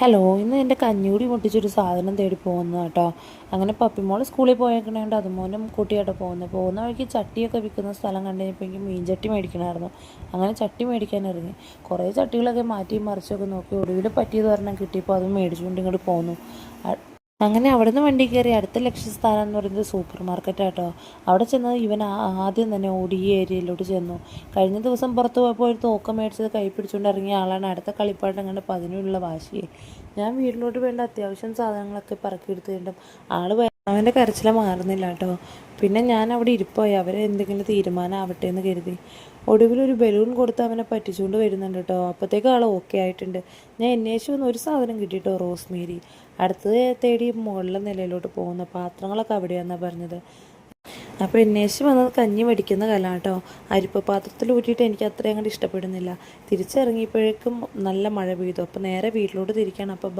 Hello, ഇന്ന് എൻ്റെ കഞ്ഞൂടി പൊട്ടിച്ചൊരു സാധനം തേടി പോകുന്നത് കേട്ടോ. അങ്ങനെ പപ്പിമോൾ സ്കൂളിൽ പോയേക്കണേണ്ട് അതുമൂലം കൂട്ടിയാട്ടോ പോകുന്ന വഴിക്ക് ചട്ടിയൊക്കെ വിൽക്കുന്ന സ്ഥലം കണ്ടു കഴിഞ്ഞപ്പോൾ എനിക്ക് മീൻ ചട്ടി മേടിക്കണമായിരുന്നു. അങ്ങനെ ചട്ടി മേടിക്കാൻ ഇറങ്ങി. കുറേ ചട്ടികളൊക്കെ മാറ്റി മറിച്ചൊക്കെ നോക്കി ഒടുവിൽ പറ്റിയത് ഒരെണ്ണം കിട്ടിയപ്പോൾ അതും മേടിച്ചുകൊണ്ട് ഇങ്ങോട്ട് പോന്നു. അങ്ങനെ അവിടെ നിന്ന് വണ്ടി കയറി അടുത്ത ലക്ഷ്യസ്ഥാനം എന്ന് പറയുന്നത് സൂപ്പർ മാർക്കറ്റാട്ടോ. അവിടെ ചെന്നത് ഇവൻ ആദ്യം തന്നെ ഓടി ഈ ഏരിയയിലോട്ട് ചെന്നു. കഴിഞ്ഞ ദിവസം പുറത്ത് പോയപ്പോൾ ഒരു തോക്കം മേടിച്ചത് കൈ പിടിച്ചുകൊണ്ട് ഇറങ്ങിയ ആളാണ് അടുത്ത കളിപ്പാട്ടം കണ്ടപ്പോൾ അതിനുള്ള വാശിയെ. ഞാൻ വീട്ടിലോട്ട് വേണ്ട അത്യാവശ്യം സാധനങ്ങളൊക്കെ പറക്കിയെടുത്ത് കഴിഞ്ഞിട്ടും അവൻ്റെ കരച്ചില മാറുന്നില്ല കേട്ടോ. പിന്നെ ഞാൻ അവിടെ ഇരിപ്പായി അവരെ എന്തെങ്കിലും തീരുമാനം ആവട്ടെ എന്ന് കരുതി. ഒടുവിലൊരു ബലൂൺ കൊടുത്ത് അവനെ പറ്റിച്ചുകൊണ്ട് വരുന്നുണ്ട് കേട്ടോ. അപ്പോഴത്തേക്ക് ആൾ ഓക്കെ ആയിട്ടുണ്ട്. ഞാൻ അന്വേഷിച്ച് വന്ന് ഒരു സാധനം കിട്ടിയിട്ടോ, റോസ്മേരി. അടുത്തത് തേടി മുകളിലെ നിലയിലോട്ട് പോകുന്ന പാത്രങ്ങളൊക്കെ അവിടെയാണെന്നാണ് പറഞ്ഞത്. അപ്പോൾ അന്വേഷിച്ച് വന്നത് കഞ്ഞി മേടിക്കുന്ന കല കേട്ടോ. അരിപ്പ പാത്രത്തിൽ ഊറ്റിയിട്ട് എനിക്ക് അത്രയും അങ്ങോട്ട് ഇഷ്ടപ്പെടുന്നില്ല. തിരിച്ചിറങ്ങിയപ്പോഴേക്കും നല്ല മഴ പെയ്തു. അപ്പോൾ നേരെ വീട്ടിലോട്ട് തിരിക്കുകയാണ്. അപ്പോൾ